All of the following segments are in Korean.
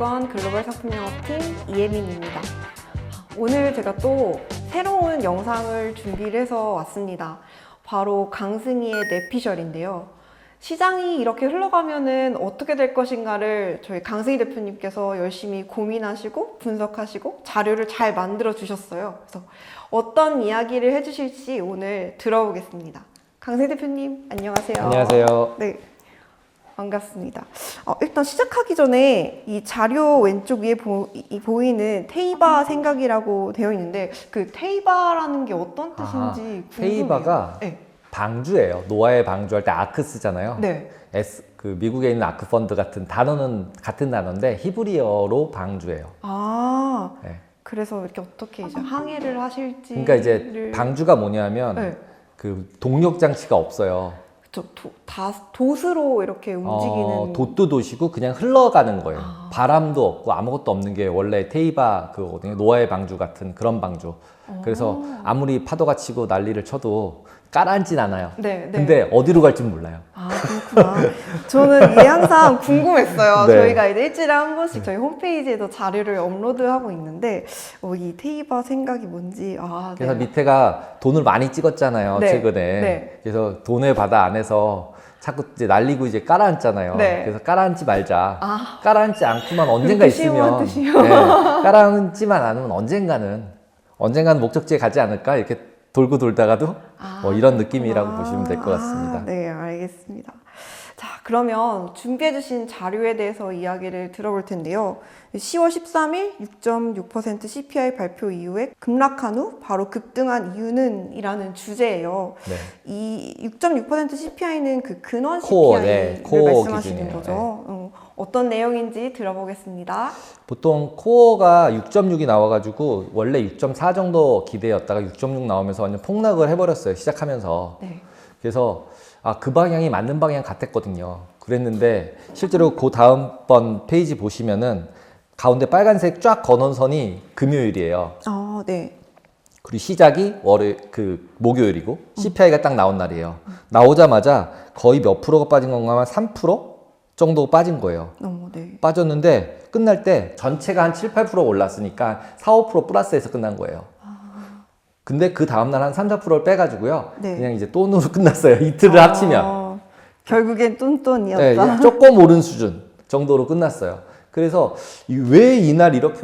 금융권 글로벌 상품영업팀 이예민입니다. 오늘 제가 또 새로운 영상을 준비를 해서 왔습니다. 바로 강승희의 내피셜인데요. 시장이 이렇게 흘러가면은 어떻게 될 것인가를 저희 강승희 대표님께서 열심히 고민하시고 분석하시고 자료를 잘 만들어 주셨어요. 그래서 어떤 이야기를 해주실지 오늘 들어보겠습니다. 강승희 대표님 안녕하세요. 안녕하세요. 네, 반갑습니다. 일단 시작하기 전에 이 자료 왼쪽 위에 보이는 테이바 생각이라고 되어 있는데 그 테이바라는 게 어떤 뜻인지 궁금해요. 테이바가 네. 방주예요. 노아의 방주할 때 아크 쓰잖아요. 네. 그 미국에 있는 아크 펀드 같은 단어는 같은 단어인데 히브리어로 방주예요. 아, 네. 그래서 이렇게 어떻게 이제 항해를 하실지. 그러니까 이제 방주가 뭐냐면 네. 그 동력 장치가 없어요. 다 돛으로 이렇게 움직이는. 돛도 도시고 그냥 흘러가는 거예요. 바람도 없고 아무것도 없는 게 원래 테이바 그거거든요. 노아의 방주 같은 그런 방주. 그래서 아무리 파도가 치고 난리를 쳐도 가라앉진 않아요. 네, 네. 근데 어디로 갈지 몰라요. 아, 그렇구나. 저는 이게 항상 궁금했어요. 네. 저희가 이제 일주일에 한 번씩 저희 홈페이지에도 자료를 업로드하고 있는데, 이 테이바 생각이 뭔지. 아, 그래서 네. 밑에가 돈을 많이 찍었잖아요. 네. 최근에. 네. 그래서 돈의 바다 안에서 자꾸 이제 날리고 이제 깔아앉잖아요. 네. 그래서 깔아앉지 말자. 아. 깔아앉지 않고만 언젠가 있으면. 뜻이요? 네. 깔아앉지만 않으면 언젠가는 목적지에 가지 않을까? 이렇게 돌고 돌다가도 뭐 이런 느낌이라고 보시면 될 것 같습니다. 네, 알겠습니다. 자, 그러면 준비해주신 자료에 대해서 이야기를 들어볼 텐데요. 10월 13일 6.6% CPI 발표 이후에 급락한 후 바로 급등한 이유는 이라는 주제예요. 네. 이 6.6% CPI는 그 근원 코어, CPI를 네, 코어 말씀하시는 기준이에요. 거죠. 어떤 내용인지 들어보겠습니다. 보통 코어가 6.6이 나와가지고 원래 6.4 정도 기대였다가 6.6 나오면서 완전 폭락을 해버렸어요. 시작하면서. 네. 그래서 그 방향이 맞는 방향 같았거든요. 그랬는데 실제로 그 다음번 페이지 보시면은 가운데 빨간색 쫙 거는 선이 금요일이에요. 네. 그리고 시작이 목요일이고 CPI가 딱 나온 날이에요. 나오자마자 거의 몇 프로가 빠진 건가 하면 3% 정도 빠진 거예요. 네. 빠졌는데 끝날 때 전체가 한 7, 8% 올랐으니까 4, 5% 플러스해서 끝난 거예요. 근데 그 다음날 한 3, 4%를 빼가지고요. 네. 그냥 이제 돈으로 끝났어요. 이틀을 합치면. 결국엔 똔똔이었다. 네, 조금 오른 수준 정도로 끝났어요. 그래서 왜 이날 이렇게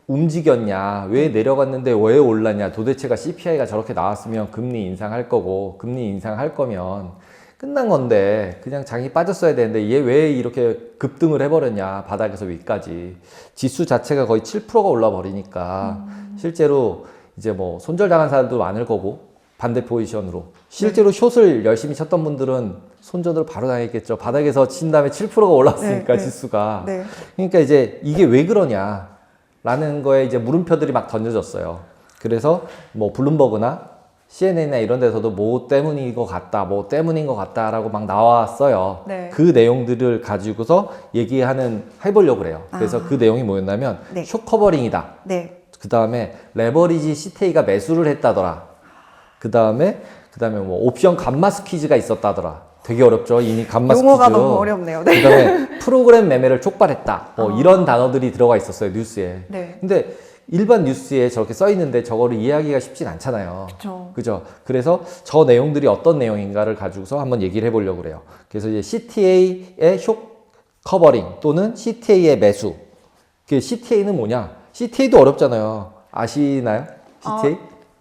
움직였냐, 왜 내려갔는데 왜 올랐냐, 도대체가 CPI가 저렇게 나왔으면 금리 인상할 거고, 금리 인상할 거면 끝난 건데 그냥 장이 빠졌어야 되는데 얘 왜 이렇게 급등을 해버렸냐, 바닥에서 위까지. 지수 자체가 거의 7%가 올라 버리니까 실제로 이제 뭐 손절당한 사람도 많을 거고, 반대 포지션으로 실제로 숏을 열심히 쳤던 분들은 손절을 바로 당했겠죠. 바닥에서 친 다음에 7%가 올랐으니까, 네, 지수가. 네. 그러니까 이제 이게 왜 그러냐 라는 거에 이제 물음표들이 막 던져졌어요. 그래서 뭐 블룸버그나 CNN이나 이런 데서도 뭐 때문인 것 같다 라고 막 나왔어요. 네. 그 내용들을 가지고서 해보려고 그래요. 그래서 그 내용이 뭐였냐면 네. 숏 커버링이다. 네. 그 다음에 레버리지 CTA가 매수를 했다더라. 그 다음에 뭐 옵션 감마 스퀴즈가 있었다더라. 되게 어렵죠. 이미 감마 스퀴즈. 용어가 너무 어렵네요. 네. 그 다음에 프로그램 매매를 촉발했다. 이런 단어들이 들어가 있었어요. 뉴스에. 네. 근데 일반 뉴스에 저렇게 써 있는데 저거를 이해하기가 쉽진 않잖아요. 그쵸. 그죠? 그래서 저 내용들이 어떤 내용인가를 가지고서 한번 얘기를 해보려고 그래요. 그래서 이제 CTA의 숏 커버링 또는 CTA의 매수. 그 CTA는 뭐냐? CTA도 어렵잖아요. 아시나요? CTA?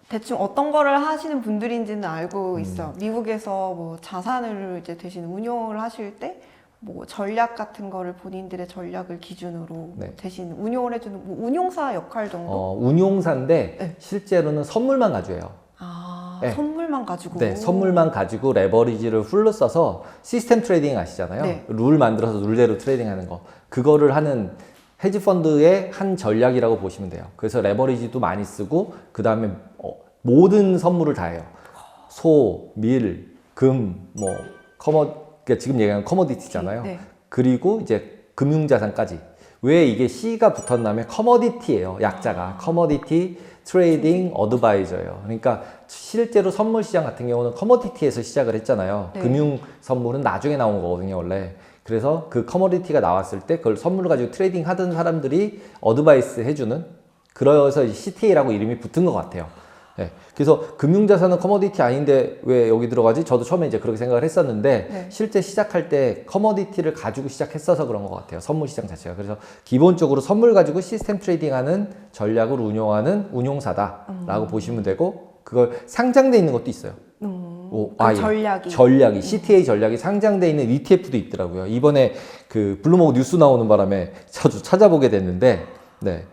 대충 어떤 거를 하시는 분들인지는 알고 있어요. 미국에서 뭐 자산을 이제 대신 운용을 하실 때 뭐 전략 같은 거를 본인들의 전략을 기준으로 네. 대신 운용을 해주는 뭐 운용사 역할 정도? 운용사인데 네. 실제로는 선물만 가져요. 네. 선물만 가지고. 네, 선물만 가지고 레버리지를 풀로 써서 시스템 트레이딩 아시잖아요. 네. 룰 만들어서 룰대로 트레이딩 하는 거. 그거를 하는 헤지펀드의 한 전략이라고 보시면 돼요. 그래서 레버리지도 많이 쓰고 그 다음에 모든 선물을 다 해요. 소, 밀, 금, 뭐 그러니까 지금 얘기하는 커머디티잖아요. 네. 그리고 이제 금융자산까지. 왜 이게 C가 붙었냐면 커머디티예요. 약자가. 커머디티 트레이딩 어드바이저예요. 그러니까 실제로 선물 시장 같은 경우는 커머디티에서 시작을 했잖아요. 네. 금융 선물은 나중에 나온 거거든요, 원래. 그래서 그 커머디티가 나왔을 때 그걸 선물을 가지고 트레이딩 하던 사람들이 어드바이스 해주는, 그래서 CTA라고 이름이 붙은 것 같아요. 네. 그래서 금융자산은 커머디티 아닌데 왜 여기 들어가지? 저도 처음에 이제 그렇게 생각을 했었는데 네. 실제 시작할 때 커머디티를 가지고 시작했어서 그런 것 같아요. 선물 시장 자체가. 그래서 기본적으로 선물 가지고 시스템 트레이딩하는 전략을 운용하는 운용사다라고 보시면 되고, 그걸 상장돼 있는 것도 있어요. 그 아예. 전략이. CTA 전략이 상장돼 있는 ETF도 있더라고요. 이번에 그 블룸버그 뉴스 나오는 바람에 저도 찾아보게 됐는데, 네.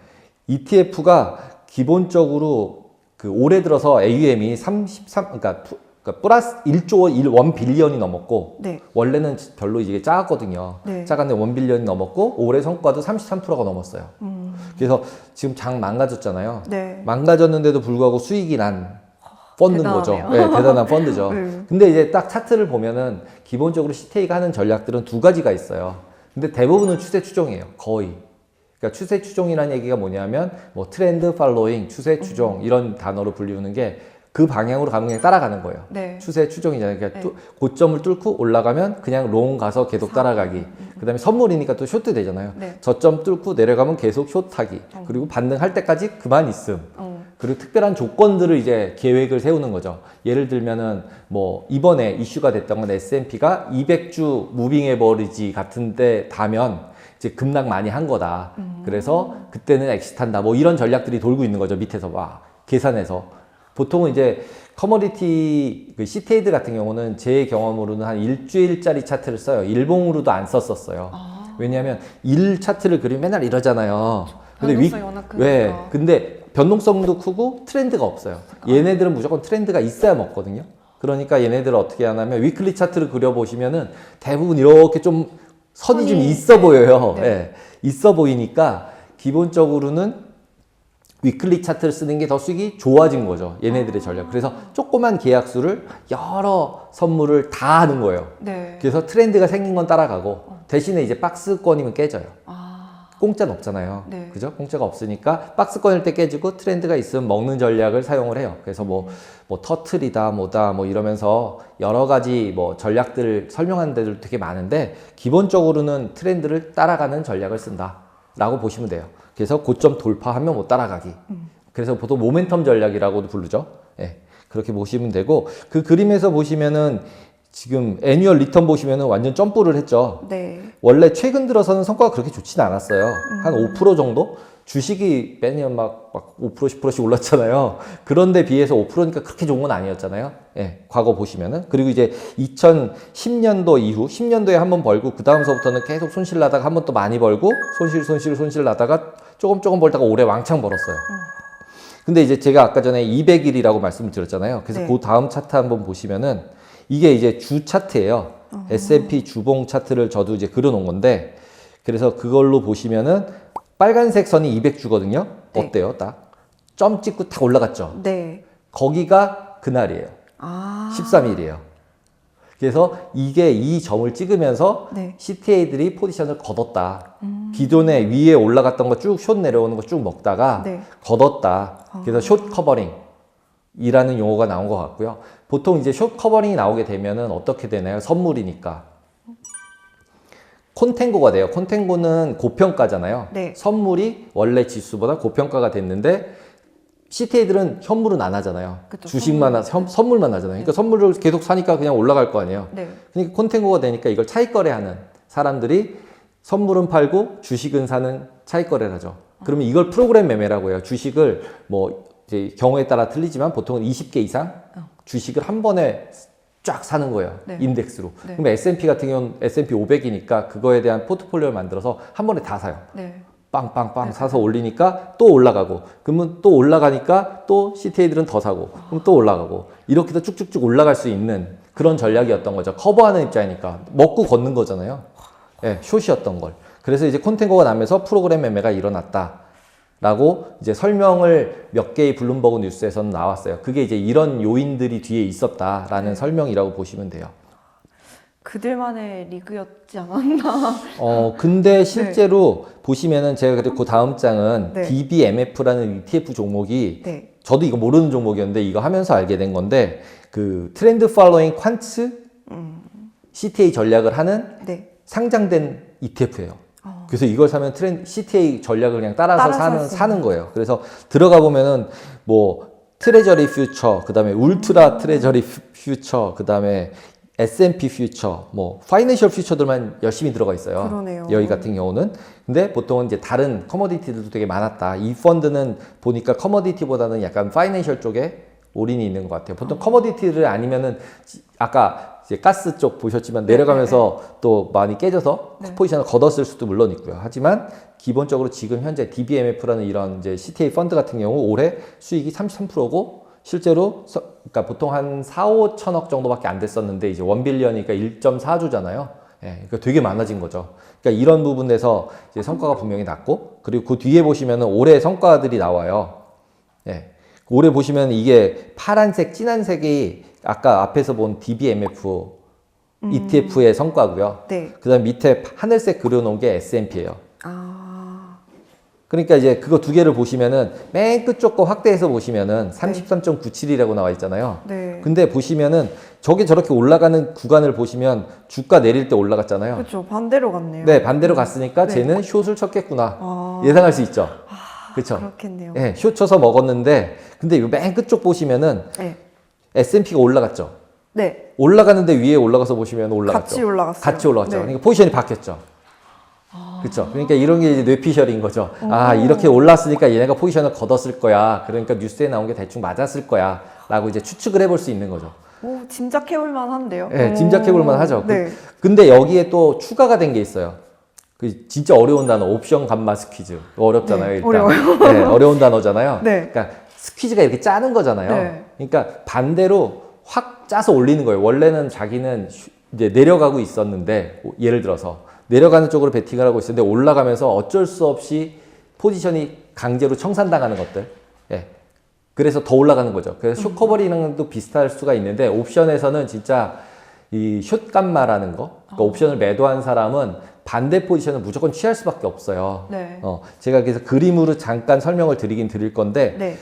ETF가 기본적으로 그 올해 들어서 AUM이 그러니까 플러스 1조 1빌리언이 넘었고, 네. 원래는 별로 이게 작았거든요. 네. 작았는데 1빌리언이 넘었고, 올해 성과도 33%가 넘었어요. 그래서 지금 장 망가졌잖아요. 네. 망가졌는데도 불구하고 수익이 난 펀드인 거죠. 대단하네요. 네, 대단한 펀드죠. 네. 근데 이제 딱 차트를 보면은 기본적으로 CTA가 하는 전략들은 두 가지가 있어요. 근데 대부분은 추세 추종이에요. 거의. 그러니까 추세 추종이라는 얘기가 뭐냐면 뭐 트렌드 팔로잉, 추세 추종 이런 단어로 불리우는 게 그 방향으로 가면 그냥 따라가는 거예요. 네. 추세 추종이잖아요. 그러니까 네. 고점을 뚫고 올라가면 그냥 롱 가서 계속 따라가기. 그다음에 선물이니까 또 쇼트 되잖아요. 네. 저점 뚫고 내려가면 계속 숏하기. 그리고 반등할 때까지 그만 있음. 그리고 특별한 조건들을 이제 계획을 세우는 거죠. 예를 들면은 뭐 이번에 이슈가 됐던 건 S&P가 200주 무빙 에버리지 같은데 다면 이제 급락 많이 한 거다. 그래서 그때는 엑시트한다. 뭐 이런 전략들이 돌고 있는 거죠. 밑에서 막 계산해서. 보통은 이제 커머디티 그 CTA들 같은 경우는 제 경험으로는 한 일주일짜리 차트를 써요. 일봉으로도 안 썼었어요. 왜냐하면 일 차트를 그리면 맨날 이러잖아요. 변동성이 워낙 크니까. 왜? 근데 변동성도 크고 트렌드가 없어요. 얘네들은 무조건 트렌드가 있어야 먹거든요. 그러니까 얘네들은 어떻게 하냐면 위클리 차트를 그려보시면은 대부분 이렇게 좀 선이 좀 있어 보여요. 네. 예. 있어 보이니까 기본적으로는 위클리 차트를 쓰는 게 더 수익이 좋아진 거죠. 얘네들의 전략. 그래서 조그만 계약수를 여러 선물을 다 하는 거예요. 네. 그래서 트렌드가 생긴 건 따라가고 대신에 이제 박스권이면 깨져요. 공짜는 없잖아요. 네. 그죠? 공짜가 없으니까 박스권일 때 깨지고 트렌드가 있으면 먹는 전략을 사용을 해요. 그래서 뭐 터틀이다, 뭐다, 뭐 이러면서 여러 가지 뭐 전략들을 설명하는 데들 되게 많은데 기본적으로는 트렌드를 따라가는 전략을 쓴다라고 보시면 돼요. 그래서 고점 돌파하면 못 따라가기. 그래서 보통 모멘텀 전략이라고도 부르죠. 예. 그렇게 보시면 되고 그 그림에서 보시면은 지금 애뉴얼 리턴 보시면은 완전 점프를 했죠. 네. 원래 최근 들어서는 성과가 그렇게 좋지는 않았어요. 한 5% 정도? 주식이 매년 막 5%, 10%씩 올랐잖아요. 그런데 비해서 5%니까 그렇게 좋은 건 아니었잖아요. 예, 과거 보시면은. 그리고 이제 2010년도 이후, 10년도에 한번 벌고, 그 다음서부터는 계속 손실 나다가 한 번 또 많이 벌고, 손실 나다가 조금 벌다가 올해 왕창 벌었어요. 근데 이제 제가 아까 전에 200일이라고 말씀을 드렸잖아요. 그래서 네. 그 다음 차트 한번 보시면은, 이게 이제 주 차트예요. S&P 주봉 차트를 저도 이제 그려놓은 건데, 그래서 그걸로 보시면은, 빨간색 선이 200주거든요. 네. 어때요? 딱. 점 찍고 탁 올라갔죠. 네. 거기가 그날이에요. 13일이에요. 그래서 이게 이 점을 찍으면서 네. CTA들이 포지션을 걷었다. 기존에 위에 올라갔던 거 쭉 숏 내려오는 거 쭉 먹다가 네. 걷었다. 그래서 숏 커버링 이라는 용어가 나온 것 같고요. 보통 이제 숏 커버링이 나오게 되면은 어떻게 되나요? 선물이니까. 콘탱고가 돼요. 콘탱고는 고평가잖아요. 네. 선물이 원래 지수보다 고평가가 됐는데 CTA들은 현물은 안 하잖아요. 그쵸, 주식만 선물만 하잖아요. 그러니까 선물을 계속 사니까 그냥 올라갈 거 아니에요. 네. 그러니까 콘탱고가 되니까 이걸 차익 거래하는 사람들이 선물은 팔고 주식은 사는 차익 거래를 하죠. 그러면 이걸 프로그램 매매라고 해요. 주식을 뭐 이제 경우에 따라 틀리지만 보통은 20개 이상 주식을 한 번에 쫙 사는 거예요. 네. 인덱스로. 네. 그럼 S&P 같은 경우는 S&P 500이니까 그거에 대한 포트폴리오를 만들어서 한 번에 다 사요. 네. 빵빵빵 사서 올리니까 또 올라가고, 그러면 또 올라가니까 또 CTA들은 더 사고, 그럼 또 올라가고, 이렇게 해서 쭉쭉쭉 올라갈 수 있는 그런 전략이었던 거죠. 커버하는 입장이니까. 먹고 걷는 거잖아요. 예, 숏이었던 걸. 그래서 이제 콘텐고가 나면서 프로그램 매매가 일어났다. 라고 이제 설명을 몇 개의 블룸버그 뉴스에서는 나왔어요. 그게 이제 이런 요인들이 뒤에 있었다라는 설명이라고 보시면 돼요. 그들만의 리그였지 않았나. 근데 실제로 보시면은 제가 그리고 그 다음 장은 네. DBMF라는 ETF 종목이 네. 저도 이거 모르는 종목이었는데 이거 하면서 알게 된 건데 그 트렌드 팔로잉 퀀츠 CTA 전략을 하는 네. 상장된 ETF예요. 그래서 이걸 사면 CTA 전략을 그냥 따라서 사는 거예요. 그래서 들어가 보면은 뭐 트레저리 퓨처, 그 다음에 울트라 트레저리 퓨처, 그 다음에 S&P 퓨처, 뭐 파이낸셜 퓨처들만 열심히 들어가 있어요. 그러네요. 여기 같은 경우는. 근데 보통은 이제 다른 커머디티들도 되게 많았다. 이 펀드는 보니까 커머디티보다는 약간 파이낸셜 쪽에 올인이 있는 것 같아요. 보통 커머디티를 아니면은 아까 이제 가스 쪽 보셨지만 내려가면서 또 많이 깨져서 포지션을 걷었을 수도 물론 있고요. 하지만 기본적으로 지금 현재 DBMF라는 이런 이제 CTA 펀드 같은 경우 올해 수익이 33%고 실제로 그러니까 보통 한 4, 5천억 정도밖에 안 됐었는데 이제 1빌리언이니까 1.4조잖아요. 예, 그러니까 되게 많아진 거죠. 그러니까 이런 부분에서 이제 성과가 분명히 났고, 그리고 그 뒤에 보시면은 올해 성과들이 나와요. 예. 올해 보시면 이게 파란색, 진한색이 아까 앞에서 본 DBMF ETF의 성과고요. 네. 그 다음 밑에 하늘색 그려놓은 게 S&P예요. 그러니까 이제 그거 두 개를 보시면은 맨 끝쪽 거 확대해서 보시면은 33.97이라고 나와 있잖아요. 네. 근데 보시면은 저게 저렇게 올라가는 구간을 보시면 주가 내릴 때 올라갔잖아요. 그렇죠. 반대로 갔네요. 네, 반대로 갔으니까 네. 쟤는 숏을 쳤겠구나. 예상할 수 있죠. 그렇죠. 그렇겠네요. 네, 숏 쳐서 먹었는데 근데 이 맨 끝쪽 보시면은 네. S&P가 올라갔죠. 네. 올라가는데 위에 올라가서 보시면 올라갔죠. 같이 올라갔어요. 같이 올라갔죠. 네. 그러니까 포지션이 바뀌었죠. 그렇죠. 그러니까 이런 게 이제 뇌피셜인 거죠. 아, 이렇게 올랐으니까 얘네가 포지션을 걷었을 거야. 그러니까 뉴스에 나온 게 대충 맞았을 거야. 라고 이제 추측을 해볼 수 있는 거죠. 오, 짐작해볼 만한데요. 네, 짐작해볼 만하죠. 네. 근데 여기에 또 추가가 된 게 있어요. 그 진짜 어려운 단어, 옵션 감마 스퀴즈. 어렵잖아요, 네, 일단. 어려워요. 네, 어려운 단어잖아요. 네. 그러니까 스퀴즈가 이렇게 짜는 거잖아요. 네. 그러니까 반대로 확 짜서 올리는 거예요. 원래는 자기는 이제 내려가고 있었는데, 예를 들어서 내려가는 쪽으로 베팅을 하고 있었는데 올라가면서 어쩔 수 없이 포지션이 강제로 청산당하는 것들. 예. 그래서 더 올라가는 거죠. 그래서 숏 커버링도 비슷할 수가 있는데 옵션에서는 진짜 이 숏 감마라는 거, 그러니까 옵션을 매도한 사람은 반대 포지션을 무조건 취할 수밖에 없어요. 네. 제가 그래서 그림으로 잠깐 설명을 드리긴 드릴 건데, 네.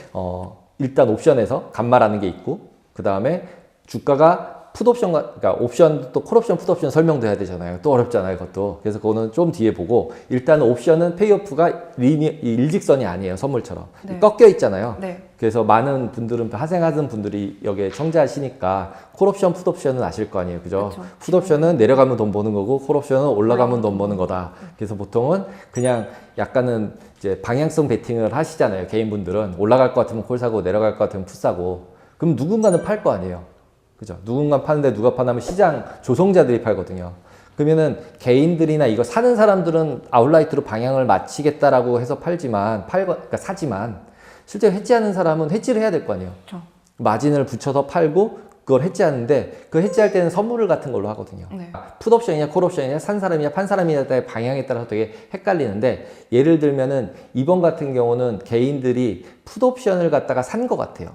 일단 옵션에서 감마라는 게 있고, 그 다음에 주가가 풋옵션, 그러니까 옵션 또 콜옵션, 풋옵션 설명도 해야 되잖아요. 또 어렵잖아요, 그것도. 그래서 그거는 좀 뒤에 보고, 일단 옵션은 페이오프가 일직선이 아니에요, 선물처럼. 네. 꺾여 있잖아요. 네. 그래서 많은 분들은, 하생하는 분들이 여기에 청자하시니까 콜옵션, 풋옵션은 아실 거 아니에요, 그죠? 그렇죠. 풋옵션은 내려가면 돈 버는 거고, 콜옵션은 올라가면 돈 버는 거다. 그래서 보통은 그냥 약간은 이제 방향성 베팅을 하시잖아요, 개인분들은. 올라갈 것 같으면 콜 사고, 내려갈 것 같으면 풋 사고. 그럼 누군가는 팔 거 아니에요. 그죠? 누군가 파는데 누가 파냐면 시장 조성자들이 팔거든요. 그러면은 개인들이나 이거 사는 사람들은 아웃라이트로 방향을 맞추겠다라고 해서 팔지만, 그러니까 사지만, 실제 해지하는 사람은 해지를 해야 될 거 아니에요. 그렇죠. 마진을 붙여서 팔고, 그걸 해지하는데, 그 해지할 때는 선물을 같은 걸로 하거든요. 네. 풋옵션이냐, 콜옵션이냐, 산 사람이냐, 판 사람이냐의 방향에 따라서 되게 헷갈리는데, 예를 들면은, 이번 같은 경우는 개인들이 풋옵션을 갖다가 산 것 같아요.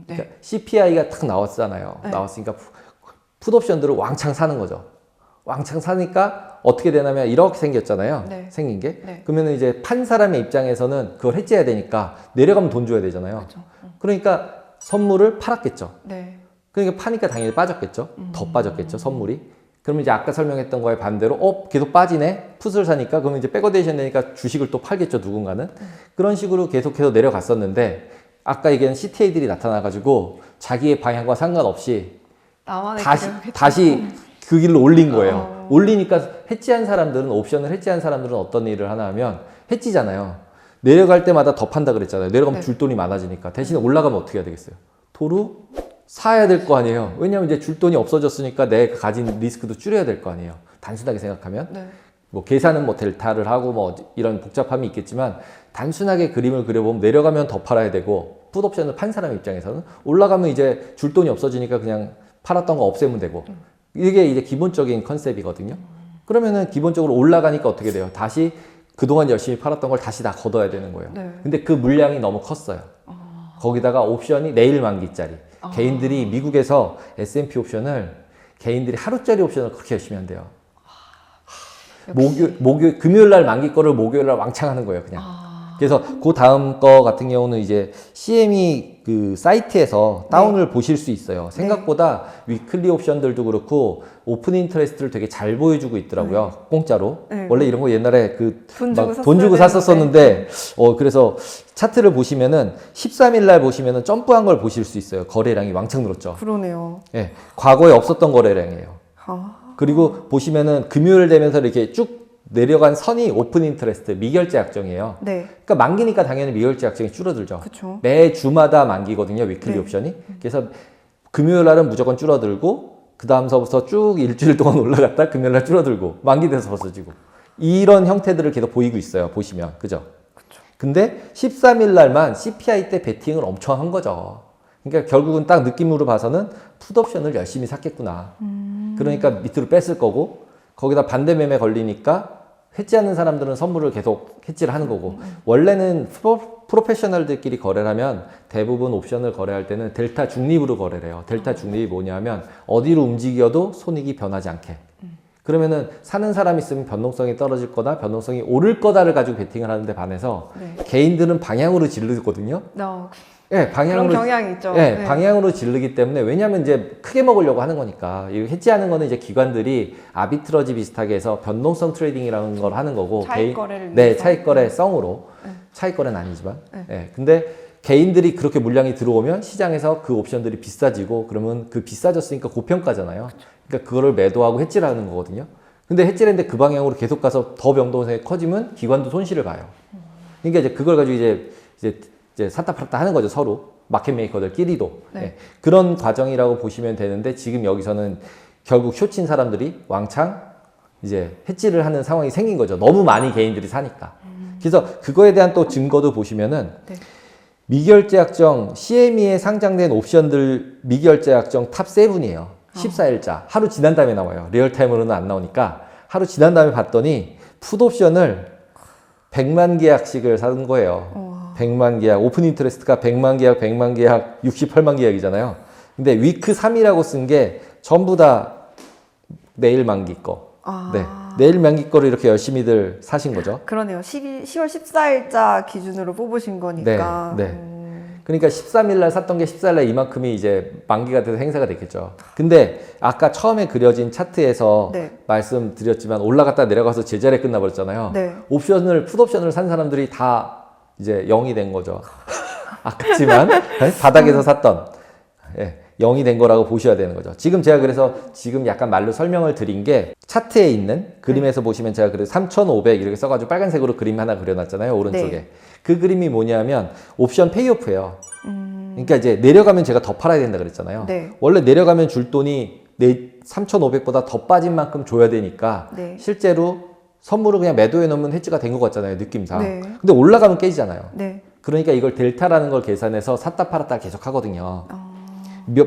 네. 그러니까 CPI가 딱 나왔잖아요. 네. 나왔으니까 풋옵션들을 왕창 사는 거죠. 왕창 사니까 어떻게 되냐면 이렇게 생겼잖아요. 네. 생긴 게. 네. 그러면 이제 판 사람의 입장에서는 그걸 해지해야 되니까 내려가면 돈 줘야 되잖아요. 그렇죠. 그러니까 선물을 팔았겠죠. 네. 그러니까 파니까 당연히 빠졌겠죠. 더 빠졌겠죠, 선물이. 그러면 이제 아까 설명했던 거에 반대로 계속 빠지네? 풋을 사니까 그러면 이제 백어데이션 되니까 주식을 또 팔겠죠, 누군가는. 그런 식으로 계속해서 내려갔었는데 아까 얘기한 CTA들이 나타나가지고 자기의 방향과 상관없이 나만의 다시 그 길로 올린 거예요. 올리니까 해지한 사람들은, 옵션을 해지한 사람들은 어떤 일을 하나 하면 해지잖아요. 내려갈 때마다 더 판다 그랬잖아요. 내려가면 네. 줄 돈이 많아지니까. 대신에 올라가면 어떻게 해야 되겠어요? 도로 사야 될 거 아니에요. 왜냐면 이제 줄 돈이 없어졌으니까 내 가진 리스크도 줄여야 될 거 아니에요. 단순하게 생각하면. 네. 뭐 계산은 뭐 델타를 하고 뭐 이런 복잡함이 있겠지만 단순하게 그림을 그려보면 내려가면 더 팔아야 되고 풋옵션을 판 사람 입장에서는 올라가면 이제 줄 돈이 없어지니까 그냥 팔았던 거 없애면 되고 이게 이제 기본적인 컨셉이거든요. 그러면은 기본적으로 올라가니까 어떻게 돼요? 다시 그동안 열심히 팔았던 걸 다시 다 걷어야 되는 거예요. 네. 근데 그 물량이 너무 컸어요. 거기다가 옵션이 내일 만기짜리. 개인들이 미국에서 S&P 옵션을 개인들이 하루짜리 옵션을 그렇게 열심히 한대요. 금요일 날 만기 거를 목요일 날 왕창 하는 거예요, 그냥. 그래서 그 다음 거 같은 경우는 이제 CME 그 사이트에서 다운을 보실 수 있어요. 생각보다 위클리 옵션들도 그렇고 오픈 인터레스트를 되게 잘 보여주고 있더라고요. 공짜로. 네. 원래 이런 거 옛날에 돈 주고 샀어야 샀었었는데 그래서 차트를 보시면은 13일 날 보시면은 점프한 걸 보실 수 있어요. 거래량이 왕창 늘었죠. 그러네요. 예. 과거에 없었던 거래량이에요. 아, 그리고 보시면은 금요일 되면서 이렇게 쭉 내려간 선이 오픈 인터레스트 미결제 약정이에요. 네. 그러니까 만기니까 당연히 미결제 약정이 줄어들죠. 그쵸. 매 주마다 만기거든요, 위클리 네. 옵션이. 그래서 금요일 날은 무조건 줄어들고 그 다음서부터 쭉 일주일 동안 올라갔다 금요일 날 줄어들고 만기돼서 벗어지고 이런 형태들을 계속 보이고 있어요. 보시면 그죠? 근데 13일 날만 CPI 때 베팅을 엄청 한 거죠. 그러니까 결국은 딱 느낌으로 봐서는 풋옵션을 열심히 샀겠구나. 그러니까 밑으로 뺐을 거고 거기다 반대 매매 걸리니까 해지하는 사람들은 선물을 계속 해지를 하는 거고 원래는 프로페셔널들끼리 거래를 하면 대부분 옵션을 거래할 때는 델타 중립으로 거래를 해요. 델타 중립이 뭐냐면 어디로 움직여도 손익이 변하지 않게. 그러면은 사는 사람 있으면 변동성이 떨어질 거다, 변동성이 오를 거다를 가지고 베팅을 하는데 반해서 네. 개인들은 방향으로 지르거든요. 예, 방향으로. 그런 경향이 있죠. 예, 네. 방향으로 지르기 때문에 왜냐하면 이제 크게 먹으려고 하는 거니까 이 해지하는 거는 이제 기관들이 아비트러지 비슷하게 해서 변동성 트레이딩이라는 걸 하는 거고 차익 거래를 네, 위해서. 차익 거래성으로 차익 거래는 아니지만 근데 개인들이 그렇게 물량이 들어오면 시장에서 그 옵션들이 비싸지고 그러면 그 비싸졌으니까 고평가잖아요. 그러니까 그거를 매도하고 해지를 하는 거거든요. 근데 해지를 했는데 그 방향으로 계속 가서 더 변동성이 커지면 기관도 손실을 봐요. 그러니까 이제 그걸 가지고 이제 샀다 팔았다 하는 거죠, 서로. 마켓 메이커들끼리도. 네. 예. 그런 과정이라고 보시면 되는데 지금 여기서는 결국 쇼친 사람들이 왕창 이제 해지를 하는 상황이 생긴 거죠. 너무 많이 개인들이 사니까. 그래서 그거에 대한 또 증거도 보시면은 네. 미결제 약정, CME에 상장된 옵션들 미결제 약정 탑 7이에요. 14일자. 하루 지난 다음에 나와요. 리얼타임으로는 안 나오니까. 하루 지난 다음에 봤더니 풋옵션을 100만 계약씩을 산 거예요. 100만 계약. 오픈 인터레스트가 100만 계약, 100만 계약, 68만 계약이잖아요. 근데 위크 3이라고 쓴 게 전부 다 내일 만기 거. 네. 내일 만기 거를 이렇게 열심히들 사신 거죠. 그러네요. 10월 14일자 기준으로 뽑으신 거니까. 네. 그러니까 13일 날 샀던 게 14일 날 이만큼이 이제 만기가 돼서 행사가 됐겠죠. 근데 아까 처음에 그려진 차트에서 네. 말씀드렸지만 올라갔다 내려가서 제자리에 끝나버렸잖아요. 네. 풋옵션을 산 사람들이 다 이제 0이 된 거죠. 아깝지만 바닥에서 샀던 0이 된 거라고 보셔야 되는 거죠. 지금 제가 그래서 지금 약간 말로 설명을 드린 게 차트에 있는 그림에서 보시면 제가 그래서 3,500 이렇게 써가지고 빨간색으로 그림 하나 그려놨잖아요. 오른쪽에. 네. 그 그림이 뭐냐면 옵션 페이오프예요. 그러니까 이제 내려가면 제가 더 팔아야 된다 그랬잖아요. 네. 원래 내려가면 줄 돈이 3,500보다 더 빠진 만큼 줘야 되니까 네. 실제로 선물을 그냥 매도해 놓으면 해지가 된 것 같잖아요. 느낌상. 네. 근데 올라가면 깨지잖아요. 네. 그러니까 이걸 델타라는 걸 계산해서 샀다 팔았다 계속 하거든요.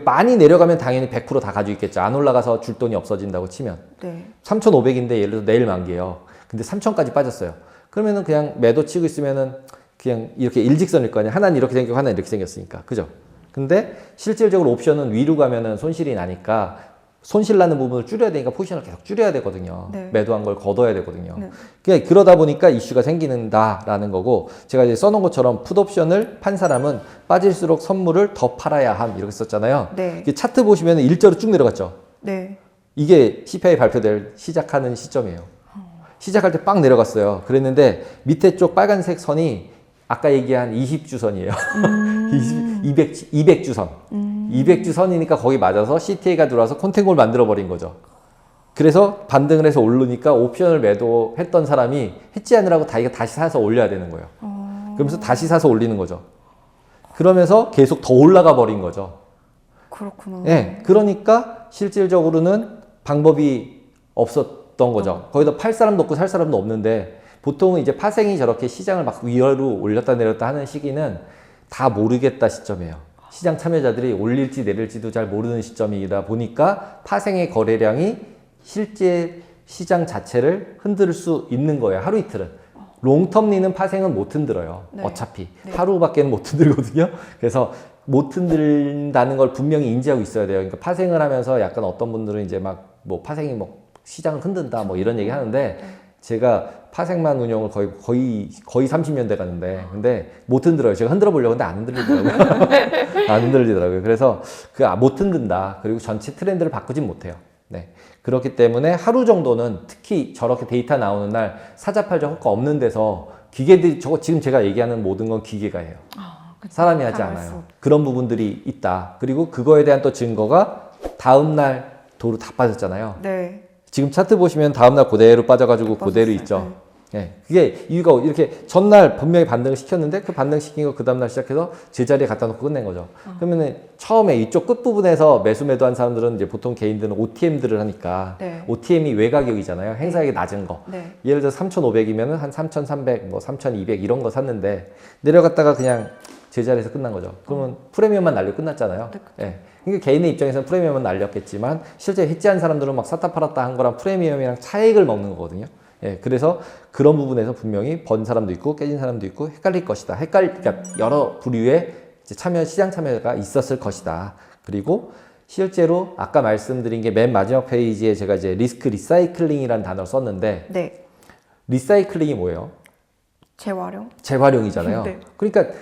많이 내려가면 당연히 100%다 가지고 있겠죠. 안 올라가서 줄 돈이 없어진다고 치면. 네. 3,500인데 예를 들어 내일 만기예요. 근데 3,000까지 빠졌어요. 그러면은 그냥 매도 치고 있으면은 그냥 이렇게 일직선일 거 아니야. 하나는 이렇게 생기고 하나는 이렇게 생겼으니까. 그죠? 근데 실질적으로 옵션은 위로 가면은 손실이 나니까 손실 나는 부분을 줄여야 되니까 포지션을 계속 줄여야 되거든요. 네. 매도한 걸 걷어야 되거든요. 네. 그러니까 그러다 보니까 이슈가 생기는다라는 거고 제가 이제 써놓은 것처럼 풋옵션을 판 사람은 빠질수록 선물을 더 팔아야 함 이렇게 썼잖아요. 네. 이게 차트 보시면 일자로 쭉 내려갔죠. 네. 이게 CPI 발표될 시작하는 시점이에요. 시작할 때 빵 내려갔어요. 그랬는데 밑에 쪽 빨간색 선이 아까 얘기한 20주선이에요. 200주선. 200주선이니까 거기 맞아서 CTA가 들어와서 콘텐골 만들어버린 거죠. 그래서 반등을 해서 오르니까 옵션을 매도했던 사람이 해지하느라고 다시 사서 올려야 되는 거예요. 그러면서 다시 사서 올리는 거죠. 그러면서 계속 더 올라가 버린 거죠. 그렇구나. 네, 그러니까 실질적으로는 방법이 없었던 거죠. 거기다 팔 사람도 없고 살 사람도 없는데 보통은 이제 파생이 저렇게 시장을 막 위로 올렸다 내렸다 하는 시기는 다 모르겠다 시점이에요. 시장 참여자들이 올릴지 내릴지도 잘 모르는 시점이다 보니까 파생의 거래량이 실제 시장 자체를 흔들 수 있는 거예요. 하루 이틀은. 롱텀리는 파생은 못 흔들어요. 네. 어차피. 네. 하루밖에는 못 흔들거든요. 그래서 못 흔든다는 걸 분명히 인지하고 있어야 돼요. 그러니까 파생을 하면서 약간 어떤 분들은 이제 막 뭐 파생이 뭐 시장을 흔든다 뭐 이런 얘기 하는데 제가 파생만 운용을 거의 30년 돼 가는데, 근데 못 흔들어요. 제가 흔들어 보려고 했는데 안 흔들리더라고요. 안 흔들리더라고요. 그래서 못 흔든다. 그리고 전체 트렌드를 바꾸진 못해요. 네. 그렇기 때문에 하루 정도는 특히 저렇게 데이터 나오는 날 사자팔자 효과 없는 데서 기계들이, 지금 제가 얘기하는 모든 건 기계가 해요. 사람이 하지 않아요. 그런 부분들이 있다. 그리고 그거에 대한 또 증거가 다음날 도로 다 빠졌잖아요. 네. 지금 차트 보시면 다음날 그대로 빠져가지고 그대로 있죠. 네. 그게 이유가 이렇게 전날 분명히 반등을 시켰는데 그 반등시킨 거 그 다음날 시작해서 제자리에 갖다 놓고 끝낸 거죠. 그러면은 처음에 이쪽 끝부분에서 매도한 사람들은 이제 보통 개인들은 OTM들을 하니까 네. OTM이 외가격이잖아요. 행사액이 낮은 거. 네. 예를 들어 3,500이면은 한 3,300, 뭐 3,200 이런 거 샀는데 내려갔다가 그냥 제자리에서 끝난 거죠. 그러면 프리미엄만 날리고 끝났잖아요. 네. 그러니까 개인의 입장에서는 프리미엄은 날렸겠지만 실제 해지한 사람들은 막 샀다 팔았다 한 거랑 프리미엄이랑 차익을 먹는 거거든요. 예, 그래서 그런 부분에서 분명히 번 사람도 있고 깨진 사람도 있고 헷갈릴 것이다. 그러니까 여러 부류의 이제 시장 참여가 있었을 것이다. 그리고 실제로 아까 말씀드린 게 맨 마지막 페이지에 제가 이제 리스크 리사이클링이라는 단어를 썼는데, 네. 리사이클링이 뭐예요? 재활용? 재활용이잖아요. 네. 그러니까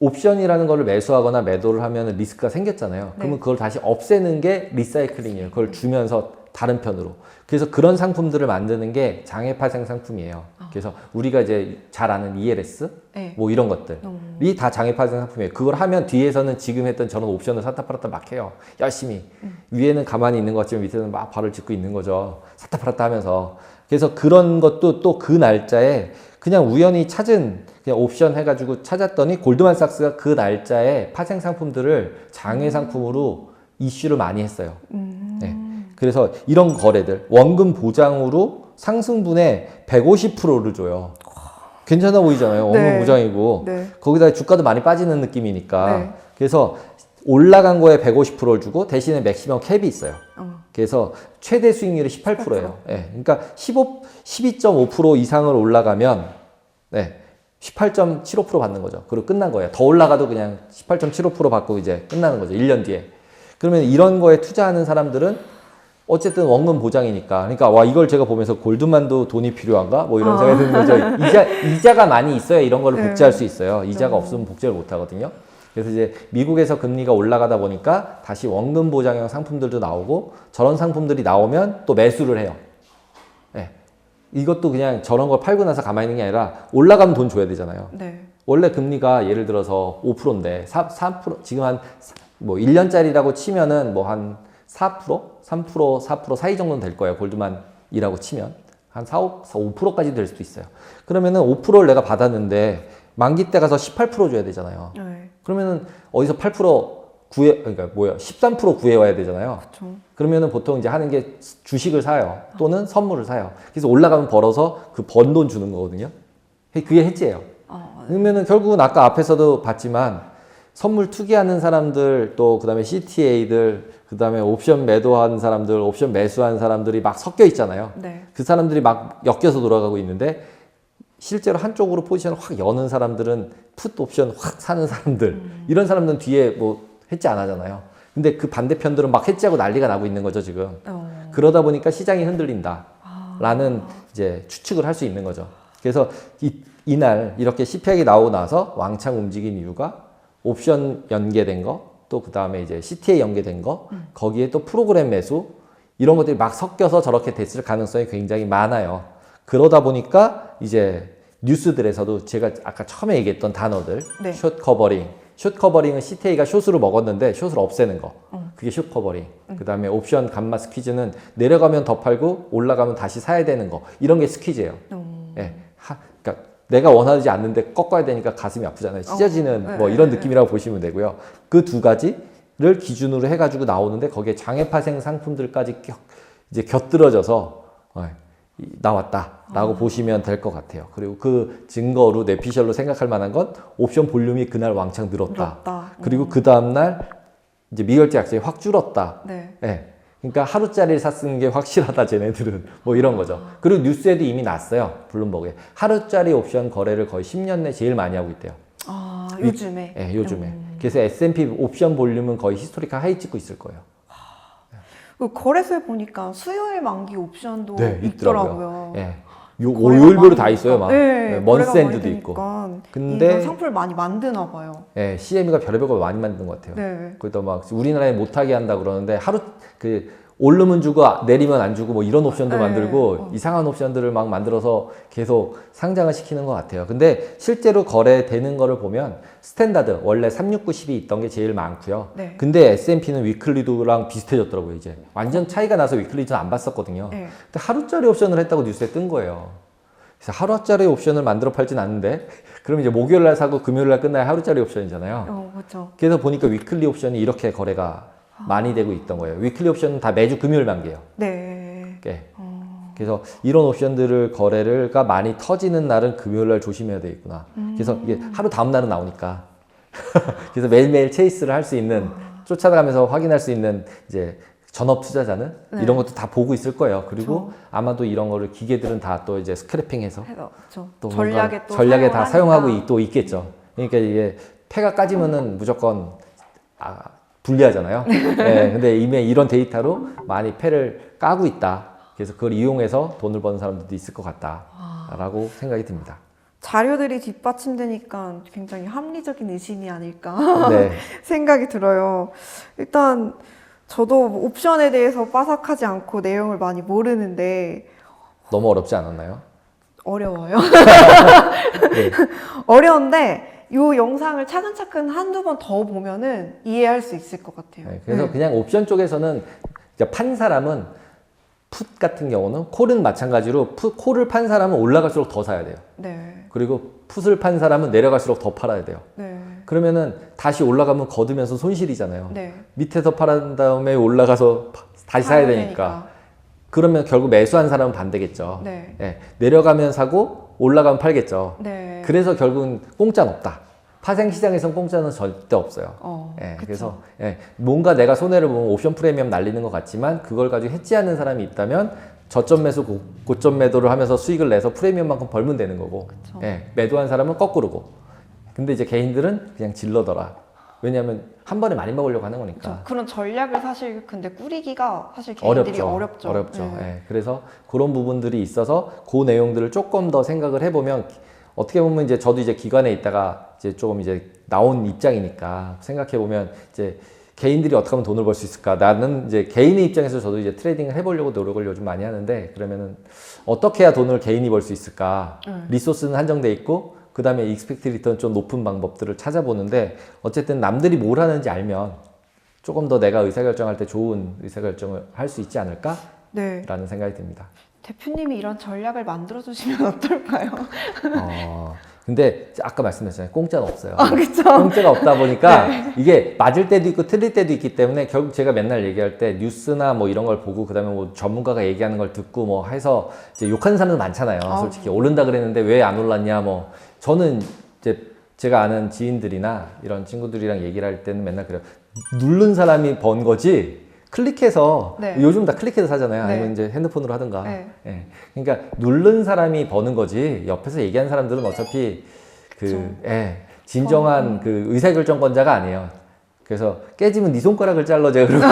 옵션이라는 거를 매수하거나 매도를 하면 리스크가 생겼잖아요. 그러면 그걸 다시 없애는 게 리사이클링이에요. 그걸 주면서 다른 편으로. 그래서 그런 상품들을 만드는 게 장애 파생 상품이에요. 그래서 우리가 이제 잘 아는 ELS 네. 뭐 이런 것들이 다 장애 파생 상품이에요. 그걸 하면 뒤에서는 지금 했던 저런 옵션을 샀다 팔았다 막 해요. 열심히. 위에는 가만히 있는 것 같지만 밑에는 막 발을 짚고 있는 거죠. 샀다 팔았다 하면서. 그래서 그런 것도 또 그 날짜에 그냥 우연히 찾은 그냥 옵션 해가지고 찾았더니 골드만삭스가 그 날짜에 파생 상품들을 장외 상품으로 이슈를 많이 했어요. 네. 그래서 이런 거래들 원금 보장으로 상승분의 150%를 줘요. 괜찮아 보이잖아요. 원금 네. 보장이고 네. 거기다 주가도 많이 빠지는 느낌이니까. 네. 그래서 올라간 거에 150%를 주고 대신에 맥시멈 캡이 있어요. 그래서 최대 수익률이 18%예요. 네. 그러니까 12.5% 이상을 올라가면 네, 18.75% 받는 거죠. 그리고 끝난 거예요. 더 올라가도 그냥 18.75% 받고 이제 끝나는 거죠. 1년 뒤에. 그러면 이런 거에 투자하는 사람들은 어쨌든 원금 보장이니까. 그러니까 와, 이걸 제가 보면서 골드만도 돈이 필요한가? 뭐 이런 생각이 드는 거죠. 이자가 많이 있어야 이런 거를 복제할 수 있어요. 이자가 없으면 복제를 못 하거든요. 그래서 이제 미국에서 금리가 올라가다 보니까 다시 원금 보장형 상품들도 나오고 저런 상품들이 나오면 또 매수를 해요. 네. 이것도 그냥 저런 걸 팔고 나서 가만히 있는 게 아니라 올라가면 돈 줘야 되잖아요. 네. 원래 금리가 예를 들어서 5%인데 4% 지금 한 뭐 1년짜리라고 치면은 뭐 한 4%, 3%, 4% 사이 정도는 될 거예요. 골드만이라고 치면 한 5%까지 될 수도 있어요. 그러면은 5%를 내가 받았는데 만기 때 가서 18% 줘야 되잖아요. 네. 그러면은 어디서 8% 그러니까 13% 구해와야 되잖아요. 그렇죠. 그러면은 보통 이제 하는 게 주식을 사요. 또는 선물을 사요. 그래서 올라가면 벌어서 그 번 돈 주는 거거든요. 그게 해지예요. 네. 그러면은 결국은 아까 앞에서도 봤지만 선물 투기하는 사람들 또 그다음에 CTA들 그다음에 옵션 매도하는 사람들 옵션 매수하는 사람들이 막 섞여 있잖아요. 네. 그 사람들이 막 엮여서 돌아가고 있는데 실제로 한쪽으로 포지션을 확 여는 사람들은 풋 옵션 확 사는 사람들 이런 사람들은 뒤에 뭐 해지 안 하잖아요. 근데 그 반대편들은 막 해지하고 난리가 나고 있는 거죠 지금. 그러다 보니까 시장이 흔들린다라는 이제 추측을 할 수 있는 거죠. 그래서 이날 이렇게 CPI가 나오고 나서 왕창 움직인 이유가 옵션 연계된 거, 또 그 다음에 이제 CTA 연계된 거, 거기에 또 프로그램 매수 이런 것들이 막 섞여서 저렇게 됐을 가능성이 굉장히 많아요. 그러다 보니까 이제 뉴스들에서도 제가 아까 처음에 얘기했던 단어들, 네. 숏 커버링. 숏 커버링은 CTA가 숏으로 먹었는데 숏을 없애는 거. 그게 숏 커버링. 그 다음에 옵션 감마 스퀴즈는 내려가면 더 팔고 올라가면 다시 사야 되는 거. 이런 게 스퀴즈예요. 예. 그러니까 내가 원하지 않는데 꺾어야 되니까 가슴이 아프잖아요. 찢어지는 뭐 이런 느낌이라고 보시면 되고요. 그 두 가지를 기준으로 해가지고 나오는데 거기에 장애 파생 상품들까지 이제 곁들여져서 나왔다라고 보시면 될 것 같아요. 그리고 그 증거로 뇌피셜로 생각할 만한 건 옵션 볼륨이 그날 왕창 늘었다. 그리고 그 다음날 이제 미결제 약속이 확 줄었다. 네. 네. 그러니까 하루짜리를 샀는 게 확실하다 쟤네들은 뭐 이런 거죠. 그리고 뉴스에도 이미 났어요. 블룸버그에. 하루짜리 옵션 거래를 거의 10년 내 제일 많이 하고 있대요. 요즘에? 네, 요즘에. 그래서 S&P 옵션 볼륨은 거의 히스토리컬 하이 찍고 있을 거예요. 그 거래소에 보니까 수요일 만기 옵션도 네, 있더라고요. 예. 거래가 요일별로 많으니까. 다 있어요. 막 네, 먼스엔드도 거래가 많이 있고. 되니까 근데 이런 상품을 많이 만드나 봐요. 예, CM이가 별의별 걸 많이 만든 것 같아요. 네. 그래도 막 우리나라에 못하게 한다 그러는데 하루 오르면 주고 내리면 안 주고 뭐 이런 옵션도 네. 만들고 이상한 옵션들을 막 만들어서 계속 상장을 시키는 것 같아요. 근데 실제로 거래되는 거를 보면 스탠다드 원래 36910이 있던 게 제일 많고요. 네. 근데 S&P는 위클리도랑 비슷해졌더라고요. 이제 완전 차이가 나서 위클리도는 안 봤었거든요. 네. 근데 하루짜리 옵션을 했다고 뉴스에 뜬 거예요. 그래서 하루짜리 옵션을 만들어 팔진 않는데 그럼 이제 목요일 날 사고 금요일 날 끝나야 하루짜리 옵션이잖아요. 그렇죠. 그래서 보니까 위클리 옵션이 이렇게 거래가 많이 되고 있던 거예요. 위클리 옵션은 다 매주 금요일 만기예요. 네. 예. 그래서 이런 옵션들을 거래가 많이 터지는 날은 금요일 날 조심해야 되겠구나. 그래서 이게 하루 다음 날은 나오니까 그래서 매일매일 체이스를 할 수 있는 쫓아가면서 확인할 수 있는 이제 전업 투자자는 네. 이런 것도 다 보고 있을 거예요. 그리고 그쵸. 아마도 이런 거를 기계들은 다 또 이제 스크래핑해서 해서 그렇죠. 또 전략에 또 전략에 다 사용하고 사용하니까. 또 있겠죠. 그러니까 이게 폐가 까지면은 무조건 불리하잖아요. 네, 근데 이미 이런 데이터로 많이 폐를 까고 있다. 그래서 그걸 이용해서 돈을 버는 사람들도 있을 것 같다라고 생각이 듭니다. 자료들이 뒷받침되니까 굉장히 합리적인 의심이 아닐까 네, 생각이 들어요. 일단 저도 옵션에 대해서 빠삭하지 않고 내용을 많이 모르는데 너무 어렵지 않았나요? 어려워요. 네, 어려운데 이 영상을 차근차근 한두 번 더 보면은 이해할 수 있을 것 같아요. 네, 그래서 그냥 옵션 쪽에서는 이제 판 사람은 풋 같은 경우는 콜은 마찬가지로 콜을 판 사람은 올라갈수록 더 사야 돼요. 네. 그리고 풋을 판 사람은 내려갈수록 더 팔아야 돼요. 네. 그러면은 다시 올라가면 거두면서 손실이잖아요. 네. 밑에서 팔은 다음에 올라가서 다시 사야 되니까. 그러면 결국 매수한 사람은 반대겠죠. 네. 예, 내려가면 사고 올라가면 팔겠죠. 네. 그래서 결국은 공짜는 없다. 파생시장에서는 공짜는 절대 없어요. 예, 그쵸. 그래서 뭔가 내가 손해를 보면 옵션 프리미엄 날리는 것 같지만 그걸 가지고 해지하는 사람이 있다면 저점 매수 고점 매도를 하면서 수익을 내서 프리미엄만큼 벌면 되는 거고 그쵸. 매도한 사람은 거꾸로고 근데 이제 개인들은 그냥 질러더라. 왜냐하면 한 번에 많이 먹으려고 하는 거니까. 그쵸. 그런 전략을 사실 근데 꾸리기가 사실 개인들이 어렵죠. 어렵죠. 네. 예, 그래서 그런 부분들이 있어서 그 내용들을 조금 더 생각을 해보면 어떻게 보면 이제 저도 이제 기관에 있다가 이제 조금 이제 나온 입장이니까 생각해 보면 이제 개인들이 어떻게 하면 돈을 벌 수 있을까? 나는 이제 개인의 입장에서 저도 이제 트레이딩을 해보려고 노력을 요즘 많이 하는데 그러면은 어떻게 해야 돈을 개인이 벌 수 있을까? 리소스는 한정돼 있고 그 다음에 익스펙트 리턴 좀 높은 방법들을 찾아보는데 어쨌든 남들이 뭘 하는지 알면 조금 더 내가 의사결정할 때 좋은 의사결정을 할 수 있지 않을까? 네. 라는 생각이 듭니다. 대표님이 이런 전략을 만들어주시면 어떨까요? 근데 아까 말씀드렸잖아요. 공짜는 없어요. 그쵸. 공짜가 없다 보니까 이게 맞을 때도 있고 틀릴 때도 있기 때문에 결국 제가 맨날 얘기할 때 뉴스나 뭐 이런 걸 보고 그다음에 뭐 전문가가 얘기하는 걸 듣고 뭐 해서 이제 욕하는 사람들 많잖아요. 솔직히 오른다 그랬는데 왜 안 올랐냐 뭐 저는 이제 제가 아는 지인들이나 이런 친구들이랑 얘기를 할 때는 맨날 그래요. 누른 사람이 번 거지. 클릭해서 네. 요즘 다 클릭해서 사잖아요. 네. 아니면 이제 핸드폰으로 하든가. 네. 예. 그러니까 누른 사람이 버는 거지. 옆에서 얘기한 사람들은 어차피 진정한 그 의사결정권자가 아니에요. 그래서 깨지면 네 손가락을 잘라 제가 그러고.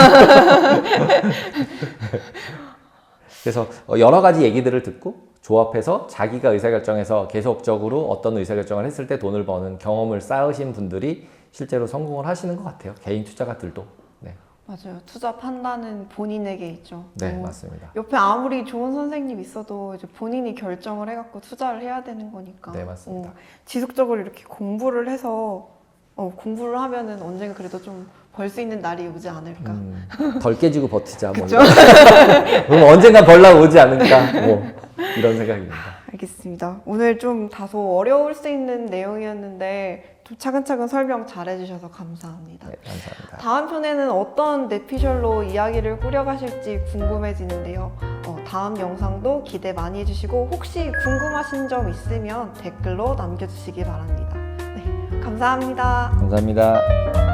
그래서 여러 가지 얘기들을 듣고 조합해서 자기가 의사결정해서 계속적으로 어떤 의사결정을 했을 때 돈을 버는 경험을 쌓으신 분들이 실제로 성공을 하시는 것 같아요. 개인 투자가들도. 네, 맞아요. 투자 판단은 본인에게 있죠. 네 맞습니다. 옆에 아무리 좋은 선생님 있어도 이제 본인이 결정을 해갖고 투자를 해야 되는 거니까. 네, 맞습니다. 지속적으로 이렇게 공부를 해서 공부를 하면은 언젠가 그래도 좀 벌 수 있는 날이 오지 않을까. 덜 깨지고 버티자. 뭐 그럼 언젠가 벌락 오지 않을까. 뭐 이런 생각입니다. 알겠습니다. 오늘 좀 다소 어려울 수 있는 내용이었는데 좀 차근차근 설명 잘해주셔서 감사합니다. 네, 감사합니다. 다음 편에는 어떤 뇌피셜로 이야기를 꾸려가실지 궁금해지는데요. 다음 영상도 기대 많이 해주시고 혹시 궁금하신 점 있으면 댓글로 남겨주시기 바랍니다. 네, 감사합니다. 감사합니다.